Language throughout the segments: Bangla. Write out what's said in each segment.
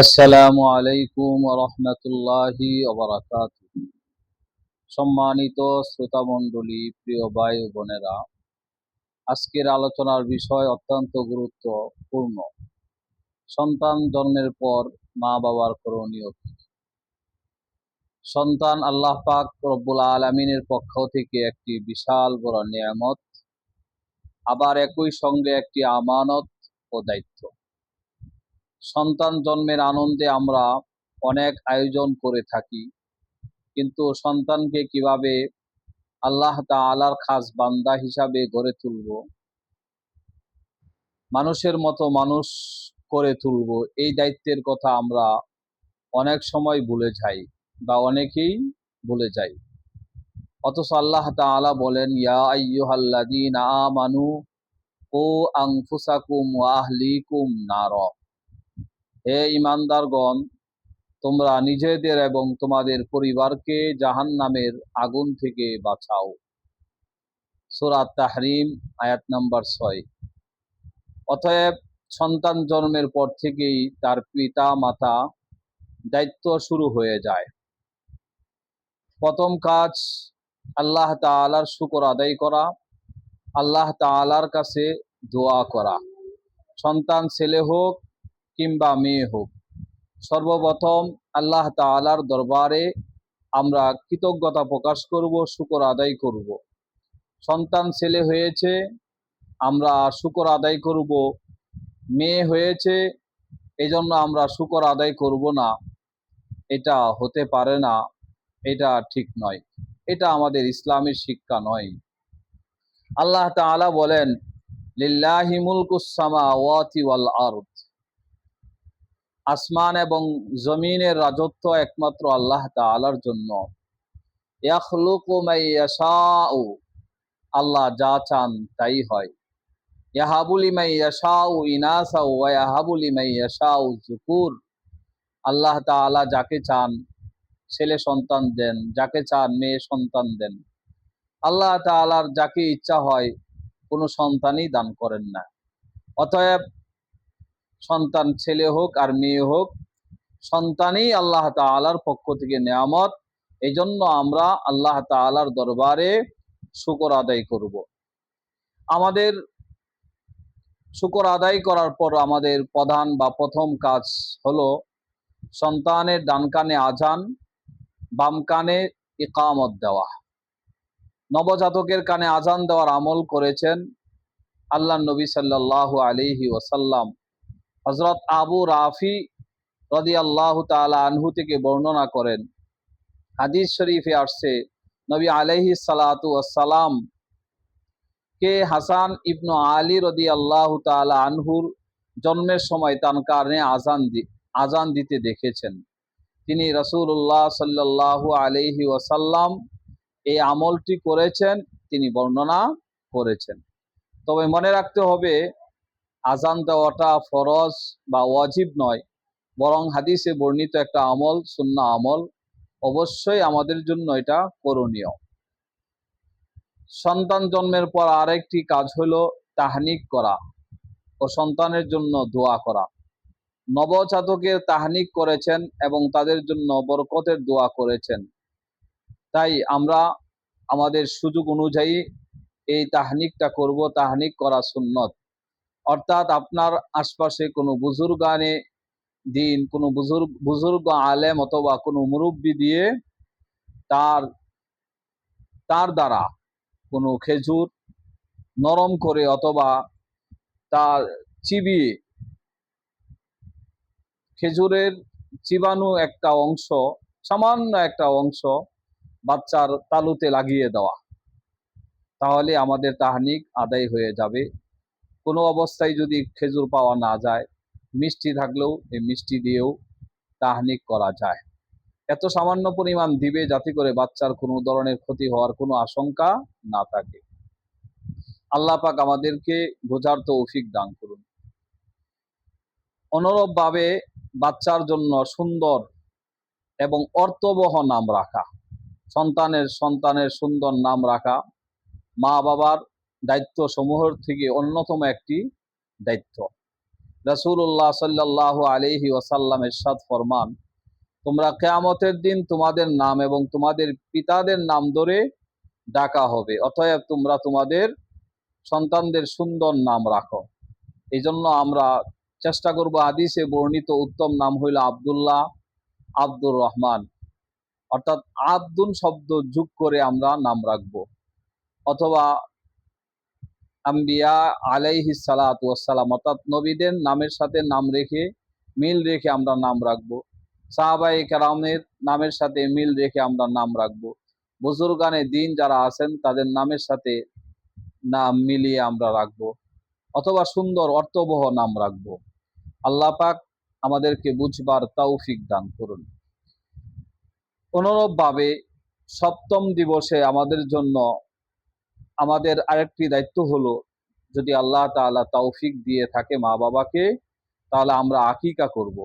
আসসালামু আলাইকুম ওয়া রাহমাতুল্লাহি ওয়া বারাকাতুহু। সম্মানিত শ্রোতামণ্ডলী, প্রিয় ভাই ও বোনেরা, আজকের আলোচনার বিষয় অত্যন্ত গুরুত্বপূর্ণ। সন্তান জন্মের পর মা বাবার করণীয় কি? সন্তান আল্লাহ পাক রব্বুল আলামিনের পক্ষ থেকে একটি বিশাল বড় নিয়ামত, আবার একই সঙ্গে একটি আমানত ও দায়িত্ব। সন্তান জন্মের আনন্দে আমরা অনেক আয়োজন করে থাকি, কিন্তু সন্তানকে কিভাবে আল্লাহ তাআলার খাস বান্দা হিসাবে গড়ে তুলব, মানুষের মতো মানুষ করে তুলব, এই দায়িত্বের কথা আমরা অনেক সময় ভুলে যাই বা অনেকেই ভুলে যাই। অথচ আল্লাহ তাআলা বলেন, ইয়া আইয়ুহাল্লাযীনা আমানু কু আনফুসাকুম ওয়া আহলিকুম নার। হে ঈমানদারগণ, তোমরা নিজেদের এবং তোমাদের পরিবারকে জাহান্নামের আগুন থেকে বাঁচাও। সূরা তাহরিম আয়াত নাম্বার 6। অতএব সন্তান জন্মের পর থেকেই তার পিতা মাতা দায়িত্ব শুরু হয়ে যায়। প্রথম কাজ আল্লাহ তাআলার শুকর আদায় করা, আল্লাহ তাআলার কাছে দোয়া করা। সন্তান ছেলে হোক কিংবা মেয়ে হোক, সর্বপ্রথম আল্লাহ তাআলার দরবারে আমরা কৃতজ্ঞতা প্রকাশ করব, শুকর আদায় করব। সন্তান ছেলে হয়েছে, আমরা শুকর আদায় করব। মেয়ে হয়েছে, এজন্য আমরা শুকর আদায় করব না, এটা হতে পারে না, এটা ঠিক নয়, এটা আমাদের ইসলামের শিক্ষা নয়। আল্লাহ তাআলা বলেন, লিল্লাহি মুলকুস সামাওয়াতি ওয়াল আরদ। আসমান এবং জমিনের রাজত্ব একমাত্র আল্লাহ তাআলার জন্য। ইয়াখলুকু মাইয়াশাউ, আল্লাহ যা চান তাই হয়। ইয়াহাবু লিমান ইয়াশাউ ইনাসা ওয়া ইয়াহাবু লিমান ইয়াশাউ যুকুর। আল্লাহ তাআলা যাকে চান ছেলে সন্তান দেন, যাকে চান মেয়ে সন্তান দেন। আল্লাহ তাআলার যাকে ইচ্ছা হয় কোনো সন্তানই দান করেন না। অতএব সন্তান ছেলে হোক আর মেয়ে হোক, সন্তানই আল্লাহ তাআলার পক্ষ থেকে নেয়ামত। এই জন্য আমরা আল্লাহ তাআলার দরবারে শুকর আদায় করব। আমাদের শুকর আদায় করার পর আমাদের প্রধান বা প্রথম কাজ হলো সন্তানের ডান কানে আজান, বাম কানে ইকামত দেওয়া। নবজাতকের কানে আজান দেওয়ার আমল করেছেন আল্লাহর নবী সাল্লাল্লাহু আলাইহি ওয়াসাল্লাম। হযরত আবু রাফি রাদিয়াল্লাহু তাআলা আনহু থেকে বর্ণনা করেন, হাদিস শরীফে আসছে, নবী আলাইহিস সালাতু ওয়াসসালাম কে হাসান ইবনু আলী রাদিয়াল্লাহু তাআলা আনহুর জন্মের সময় তার কানে আজান দিতে দেখেছেন। তিনি রাসূলুল্লাহ সাল্লাল্লাহু আলাইহি ওয়াসাল্লাম এই আমলটি করেছেন, তিনি বর্ণনা করেছেন। তবে মনে রাখতে হবে, আজান দেওয়াটা ফরজ বা ওয়াজিব নয়, বরং হাদিসে বর্ণিত একটা আমল, সুন্নাহ আমল। অবশ্যই আমাদের জন্য এটা করণীয়। সন্তান জন্মের পর আরেকটি কাজ হলো তাহনিক করা ও সন্তানের জন্য দোয়া করা। নবজাতকের তাহনিক করেছেন এবং তাদের জন্য বরকতের দোয়া করেছেন। তাই আমরা আমাদের সুযোগ অনুযায়ী এই তাহনিকটা করব। তাহনিক করা সুন্নত, অর্থাৎ আপনার আশপাশে কোনো বুজুর্গানে দিন, কোনো বুজুর্গ আলেম অথবা কোনো মুরব্বী দিয়ে তার দ্বারা কোনো খেজুর নরম করে অথবা তার চিবিয়ে, খেজুরের চিবানো একটা অংশ, সামান্য একটা অংশ বাচ্চার তালুতে লাগিয়ে দেওয়া, তাহলে আমাদের তাহনিক আদায় হয়ে যাবে। কোনো অবস্থায় যদি খেজুর পাওয়া না যায়, মিষ্টি থাকলেও এই মিষ্টি দিয়েও তাহনিক করা যায়। এত সামান্য পরিমাণ দিবে যাতে করে বাচ্চার কোনো ধরনের ক্ষতি হওয়ার কোনো আশঙ্কা না থাকে। আল্লাহ পাক আমাদেরকে বোঝার তৌফিক দান করুন। অনুরূপভাবে বাচ্চার জন্য সুন্দর এবং অর্থবহ নাম রাখা, সন্তানের সুন্দর নাম রাখা মা বাবার দায়িত্ব সমূহের থেকে অন্যতম একটি দায়িত্ব। রাসূলুল্লাহ সাল্লাল্লাহু আলাইহি ওয়াসাল্লাম ইরশাদ ফরমান, তোমরা কিয়ামতের দিন তোমাদের নাম এবং তোমাদের পিতাদের নাম ধরে ডাকা হবে, অতএব তোমরা তোমাদের সন্তানদের সুন্দর নাম রাখো। এই জন্য আমরা চেষ্টা করব, হাদিসে বর্ণিত উত্তম নাম হইল আব্দুল্লাহ, আব্দুর রহমান, অর্থাৎ আব্দুন শব্দ যোগ করে আমরা নাম রাখবো, অথবা আম্বিয়া আলাইহিস সালাতু ওয়াসসালাম, অর্থাৎ নবীদের নামের সাথে নাম রেখে মিল রেখে আমরা নাম রাখবো। সাহাবায়ে কেরামের নামের সাথে মিল রেখে আমরা নাম রাখবো। বুজুর্গানে দিন যারা আছেন তাদের নামের সাথে নাম মিলিয়ে আমরা রাখবো, অথবা সুন্দর অর্থবহ নাম রাখবো। আল্লাহ পাক আমাদেরকে বুঝবার তৌফিক দান করুন। অনুরূপভাবে সপ্তম দিবসে আমাদের জন্য আমাদের আরেকটি দায়িত্ব হলো, যদি আল্লাহ তাআলা তৌফিক দিয়ে থাকে মা বাবাকে, তাহলে আমরা আকিকা করব।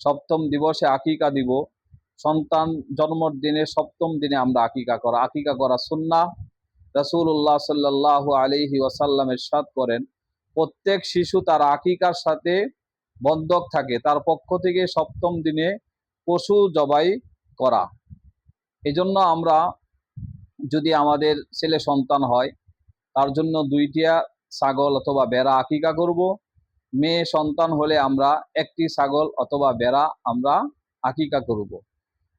সপ্তম দিবসে আকিকা দিব। সন্তান জন্মের দিনে সপ্তম দিনে আমরা আকিকা করা সুন্নাহ। রাসূলুল্লাহ সাল্লাল্লাহু আলাইহি ওয়াসাল্লাম ইরশাদ করেন, প্রত্যেক শিশু তার আকিকার সাথে বন্ধক থাকে, তার পক্ষ থেকে সপ্তম দিনে পশু জবাই করা। এজন্য আমরা যদি আমাদের ছেলে সন্তান হয়, তার জন্য 2টা ছাগল অথবা ভেড়া আকিকা করব। মেয়ে সন্তান হলে আমরা 1টি ছাগল অথবা ভেড়া আমরা আকিকা করব।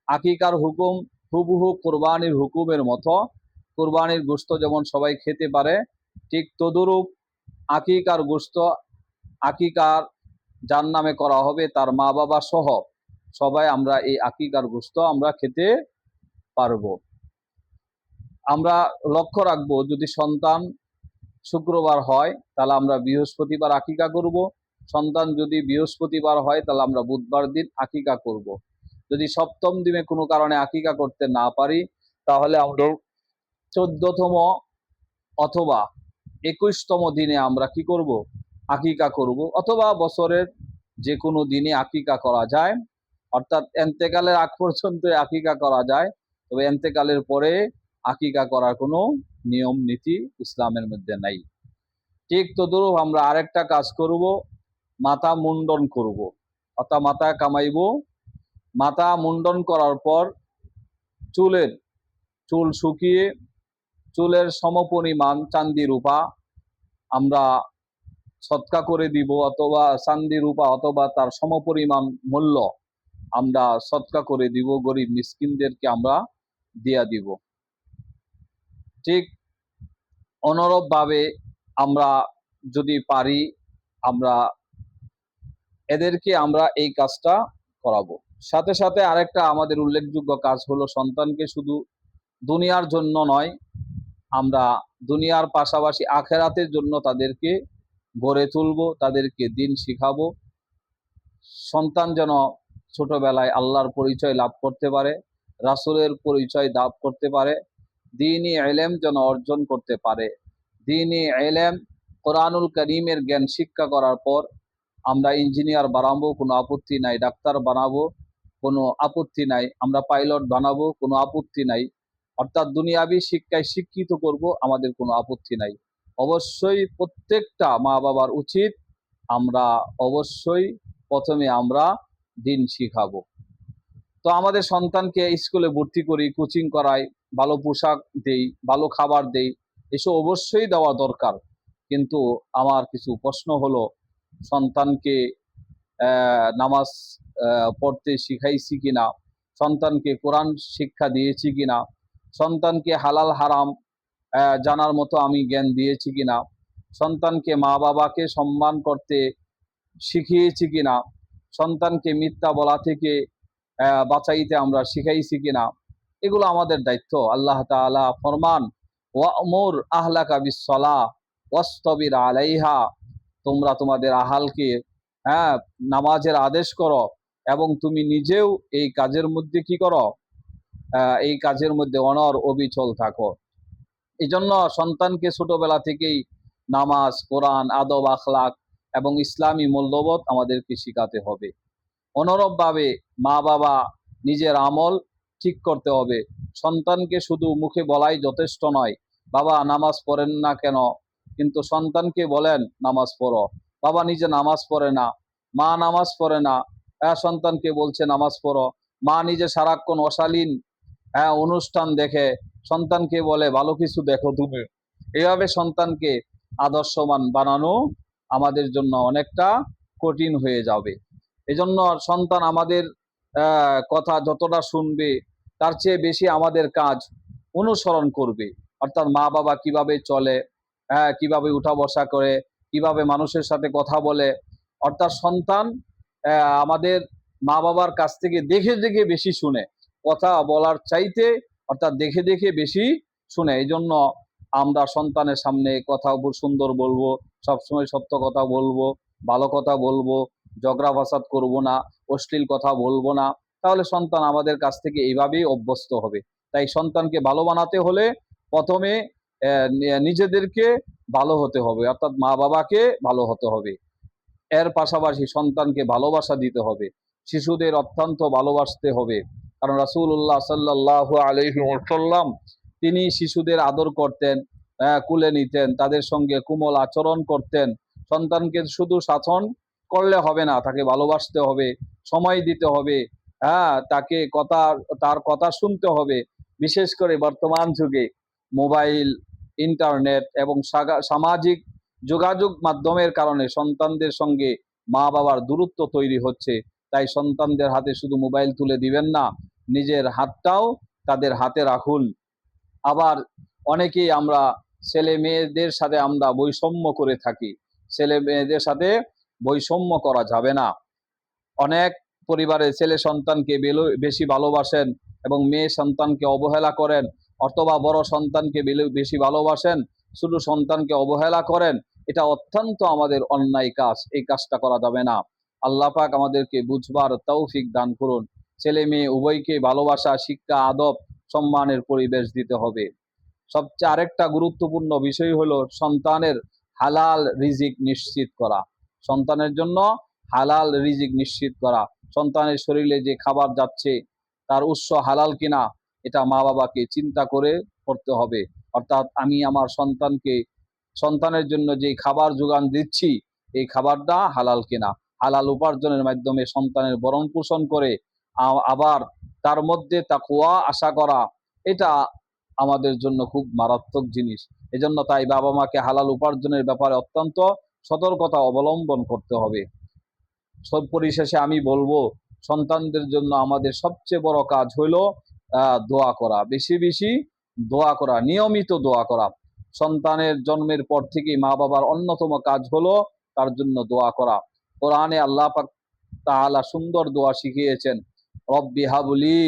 আকিকার হুকুম হুবহু কোরবানির হুকুমের মতো। কোরবানির গোশত যেমন সবাই খেতে পারে, ঠিক তদুরূপ আকিকার গোশত, আকিকার যার নামে করা হবে তার মা বাবা সহ সবাই আমরা এই আকিকার গোশত আমরা খেতে পারবো। আমরা লক্ষ্য রাখবো, যদি সন্তান শুক্রবার হয় তাহলে আমরা বৃহস্পতিবার আকিকা করব। সন্তান যদি বৃহস্পতিবার হয় তাহলে আমরা বুধবার দিন আকিকা করব। যদি সপ্তম দিনে কোনো কারণে আকিকা করতে না পারি, তাহলে আমরা 14তম অথবা 21তম দিনে আমরা কি করব? আকিকা করব, অথবা বছরের যে কোনো দিনে আকিকা করা যায়। অর্থাৎ এন্তেকালের আগ পর্যন্ত আকিকা করা যায়, তবে এন্তেকালের পরে আকিকা করার কোনো নিয়ম নীতি ইসলামের মধ্যে নাই। ঠিক তদ্রূপ আমরা আরেকটা কাজ করব, মাথা মুন্ডন করব, অর্থাৎ মাথা কামাইব। মাথা মুন্ডন করার পর চুল শুকিয়ে চুলের সমপরিমাণ চান্দি রূপা আমরা সৎকা করে দিব, অথবা চান্দি রূপা অথবা তার সমপরিমাণ মূল্য আমরা সৎকা করে দিব, গরিব মিসকিনদেরকে আমরা দিয়া দিব। ঠিক অনুরূপভাবে আমরা যদি পারি, আমরা এদেরকে আমরা এই কাজটা করাবো। সাথে সাথে আরেকটা আমাদের উল্লেখযোগ্য কাজ হলো, সন্তানকে শুধু দুনিয়ার জন্য নয়, আমরা দুনিয়ার পাশাপাশি আখেরাতের জন্য তাদেরকে গড়ে তুলবো, তাদেরকে দিন শিখাবো। সন্তান যেন ছোটবেলায় আল্লাহর পরিচয় লাভ করতে পারে, রাসূলের পরিচয় লাভ করতে পারে, দ্বীনি ইলম যেন অর্জন করতে পারে। দ্বীনি ইলম, কোরআনুল কারীমের জ্ঞান শিক্ষা করার পর আমরা ইঞ্জিনিয়ার বানাবো, কোনো আপত্তি নাই। ডাক্তার বানাবো, কোনো আপত্তি নাই। আমরা পাইলট বানাবো, কোনো আপত্তি নাই। অর্থাৎ দুনিয়াবি শিক্ষায় শিক্ষিত করব, আমাদের কোনো আপত্তি নাই। অবশ্যই প্রত্যেকটা মা বাবার উচিত আমরা অবশ্যই প্রথমে আমরা দিন শিখাবো। তো আমাদের সন্তানকে স্কুলে ভর্তি করি, কোচিং করাই, ভালো পোশাক দেই, ভালো খাবার দেই, এসব অবশ্যই দেওয়া দরকার। কিন্তু আমার কিছু প্রশ্ন হলো, সন্তানকে নামাজ পড়তে শিখাইছি কিনা, সন্তানকে কোরআন শিক্ষা দিয়েছি কিনা, সন্তানকে হালাল হারাম জানার মতো আমি জ্ঞান দিয়েছি কিনা, সন্তানকে মা বাবাকে সম্মান করতে শিখিয়েছি কিনা, সন্তানকে মিথ্যা বলা থেকে বাঁচাইতে আমরা শিখাইছি কিনা, এগুলো আমাদের দায়িত্ব। আল্লাহ তাআলা ফরমান, ওয়ামুর আহলাকা বিসসালাহ ওয়াসতাবির আলাইহা, তোমরা তোমাদের আহালকে নামাজের আদেশ করো এবং তুমি নিজেও এই কাজের মধ্যে কি করো, এই কাজের মধ্যে অনর অবিচল থাকো। এই জন্য সন্তানকে ছোটবেলা থেকেই নামাজ, কোরআন, আদব, আখলাক এবং ইসলামী মূল্যবোধ আমাদেরকে শিখাতে হবে। অনুরূপভাবে মা বাবা নিজের আমল ঠিক করতে হবে। সন্তানকে শুধু মুখে বলাই যথেষ্ট নয়, বাবা নামাজ পড়েন না কেন, কিন্তু সন্তানকে বলেন নামাজ পড়ো। বাবা নিজে নামাজ পড়ে না, মা নামাজ পড়ে না, সন্তানকে বলছে নামাজ পড়ো। মা নিজে সারাক্ষণ অশালীন অনুষ্ঠান দেখে, সন্তানকে বলে ভালো কিছু দেখো তুমি। এভাবে সন্তানকে আদর্শবান বানানো আমাদের জন্য অনেকটা কঠিন হয়ে যাবে। এজন্য সন্তান আমাদের কথা যতটা শুনবে, তার চেয়ে বেশি আমাদের কাজ অনুসরণ করবে। অর্থাৎ মা বাবা কিভাবে চলে, কিভাবে উঠা বসা করে, কিভাবে মানুষের সাথে কথা বলে, অর্থাৎ সন্তান আমাদের মা বাবার কাছ থেকে দেখে দেখে বেশি শুনে, কথা বলার চাইতে অর্থাৎ দেখে দেখে বেশি শুনে। এই জন্য আমরা সন্তানের সামনে কথা সুন্দর বলবো, সবসময় সত্য কথা বলবো, ভালো কথা বলবো, ঝগড়া ফাসাদ করবো না, অশ্লীল কথা বলবো না। তাহলে সন্তান আমাদের কাছ থেকে এইভাবেই অভ্যস্ত হবে। তাই সন্তানকে ভালো বানাতে হলে প্রথমে নিজেদেরকে ভালো হতে হবে, অর্থাৎ মা বাবাকে ভালো হতে হবে। এর পাশাপাশি সন্তানকে ভালোবাসা দিতে হবে, শিশুদের অত্যন্ত ভালোবাসতে হবে। কারণ রাসূলুল্লাহ সাল্লাল্লাহু আলাইহি ওয়াসাল্লাম তিনি শিশুদের আদর করতেন, কুলে নিতেন, তাদের সঙ্গে কোমল আচরণ করতেন। সন্তানকে শুধু শাসন করলে হবে না, তাকে ভালোবাসতে হবে, সময় দিতে হবে, তাকে তার কথা শুনতে হবে। বিশেষ করে বর্তমান যুগে মোবাইল, ইন্টারনেট এবং সামাজিক যোগাযোগ মাধ্যমের কারণে সন্তানদের সঙ্গে মা বাবার দূরত্ব তৈরি হচ্ছে। তাই সন্তানদের হাতে শুধু মোবাইল তুলে দিবেন না, নিজের হাতটাও তাদের হাতে রাখুন। আবার অনেকেই আমরা ছেলে মেয়েদের সাথে আমরা বৈষম্য করে থাকি। ছেলে মেয়েদের সাথে বৈষম্য করা যাবে না। অনেক পরিবারে ছেলে সন্তানকে বেশি ভালোবাসেন এবং মেয়ে সন্তানকে অবহেলা করেন, অথবা বড় সন্তানকে বেশি ভালোবাসেন, ছোট সন্তানকে অবহেলা করেন। এটা অত্যন্ত আমাদের অন্যায় কাজ, এই কাজটা করা যাবে না। আল্লাহ পাক আমাদেরকে বুঝবার তৌফিক দান করুন। ছেলে মেয়ে উভয়কে ভালোবাসা, শিক্ষা, আদব, সম্মানের পরিবেশ দিতে হবে। সবচেয়ে আরেকটা গুরুত্বপূর্ণ বিষয় হলো সন্তানের হালাল রিজিক নিশ্চিত করা। সন্তানের জন্য হালাল রিজিক নিশ্চিত করা। সন্তানের শরীরে যে খাবার যাচ্ছে তার উৎস হালাল কিনা, এটা মা বাবাকে চিন্তা করে করতে হবে। অর্থাৎ আমি আমার সন্তানের জন্য যে খাবার যোগান দিচ্ছি, এই খাবারটা হালাল কিনা। হালাল উপার্জনের মাধ্যমে সন্তানের ভরণ পোষণ করে আবার তার মধ্যে তাকওয়া আশা করা, এটা আমাদের জন্য খুব মারাত্মক জিনিস। এজন্য তাই বাবা মাকে হালাল উপার্জনের ব্যাপারে অত্যন্ত সতর্কতা অবলম্বন করতে হবে। সব পরিশেষে আমি বলবো, সন্তানদের জন্য আমাদের সবচেয়ে বড় কাজ হলো দোয়া করা, বেশি বেশি দোয়া করা, নিয়মিত দোয়া করা। সন্তানের জন্মের পর থেকেই মা বাবার অন্যতম কাজ হলো তার জন্য দোয়া করা। কোরআনে আল্লাহ পাক তাআলা সুন্দর দোয়া শিখিয়েছেন, রব্বি হাবলি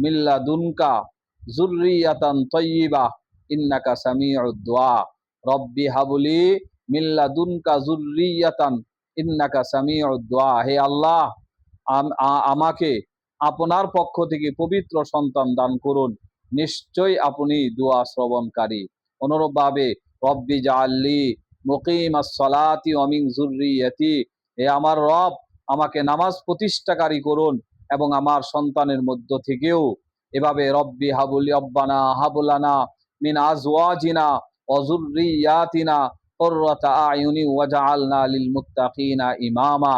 মিল্লা দুনকা যুররিয়াতান তাইয়্যিবা ইন্নাকা সামিউদ দুআ। রব্বি হাবলি মিল্লা দুনকা যুররিয়াতান ইন্নাকা সামিউদ দুআ। হে আল্লাহ, আমাকে আপনার পক্ষ থেকে পবিত্র সন্তান দান করুন, নিশ্চয়ই আপনি দোয়া শ্রবণকারী। অনুরূপভাবে রব্বি জাআলনি মুকিমাস সালাতি ওয়া মিন যুররিয়াতি, হে আমার রব, আমাকে নামাজ প্রতিষ্ঠাকারী করুন এবং আমার সন্তানের মধ্য থেকেও। এভাবে রব্বি হাবুলি রব্বানা হাবুলানা মিন আজওয়াজিনা ওয়া যুররিয়াতিনা কুররাতা আয়ুনি ওয়াজআলনা লিল মুত্তাকিনা ইমামা।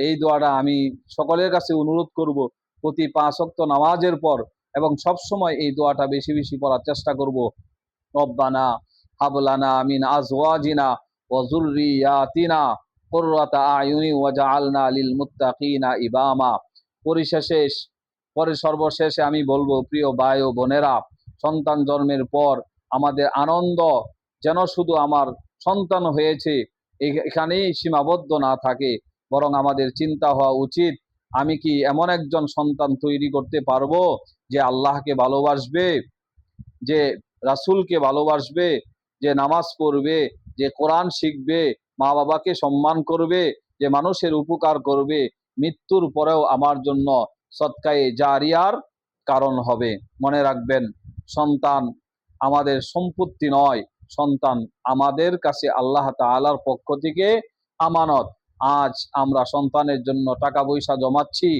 এই দোয়াটা আমি সকলের কাছে অনুরোধ করব, প্রতি 5 ওয়াক্ত নামাজের পর এবং সব সময় এই দোয়াটা বেশি বেশি পড়ার চেষ্টা করব। রব্বানা হাবলানা মিন আজওয়াজিনা ওয়া যুররিয়াতিনা কুররাতা আয়ুনি ওয়াজআলনা লিল মুত্তাকিনা ইমামা। সর্বশেষে আমি বলবো, প্রিয় ভাই ও বোনেরা, সন্তান জন্মের পর আমাদের আনন্দ যেন শুধু আমার সন্তান হয়েছে এখানেই সীমাবদ্ধ না থাকে, বরং আমাদের চিন্তা হওয়া উচিত, আমি কি এমন একজন সন্তান তৈরি করতে পারবো যে আল্লাহকে ভালোবাসবে, যে রাসূলকে ভালোবাসবে, যে নামাজ পড়বে, যে কোরআন শিখবে, মা বাবাকে সম্মান করবে, যে মানুষের উপকার করবে, মৃত্যুর পরেও আমার জন্য সদকায়ে জারিয়ার কারণ হবে। মনে রাখবেন, সন্তান আমাদের সম্পত্তি নয়, সন্তান আমাদের কাছে আল্লাহ তাআলার পক্ষ থেকে আমানত। আজ আমরা সন্তানের জন্য টাকা পয়সা জমাচ্ছি,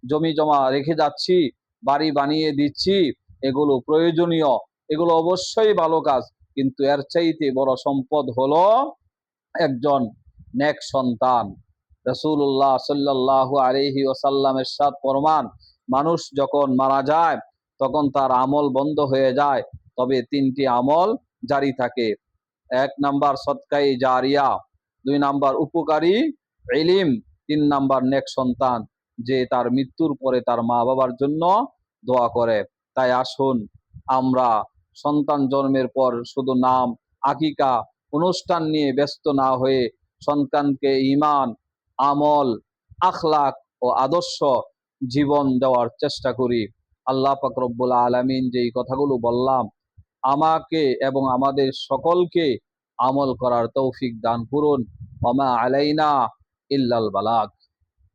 জমি জমা রেখে যাচ্ছি, বাড়ি বানিয়ে দিচ্ছি, এগুলো প্রয়োজনীয়, এগুলো অবশ্যই ভালো কাজ, কিন্তু এর চাইতে বড় সম্পদ হলো একজন নেক সন্তান। রাসূলুল্লাহ সাল্লাল্লাহু আলাইহি ওয়াসাল্লামের সাথ ফরমান, মানুষ যখন মারা যায় তখন তার আমল বন্ধ হয়ে যায়, তবে তিনটি আমল জারি থাকে। 1 নাম্বার সদকায়ে জারিয়া, 2 নাম্বার উপকারী ইলম, 3 নাম্বার নেক সন্তান যে তার মৃত্যুর পরে তার মা বাবার জন্য দোয়া করে। তাই আসুন আমরা সন্তান জন্মের পর শুধু নাম, আকিকা অনুষ্ঠান নিয়ে ব্যস্ত না হয়ে সন্তানকে ঈমান, আমল, আখলাক ও আদর্শ জীবন দেওয়ার চেষ্টা করি। আল্লাহ পাক রব্বুল আলামিন যেই কথাগুলো বললাম আমাকে এবং আমাদের সকলকে আমল করার তৌফিক দান করুন। ওয়া মা আলাইনা ইল্লাল বালাগ।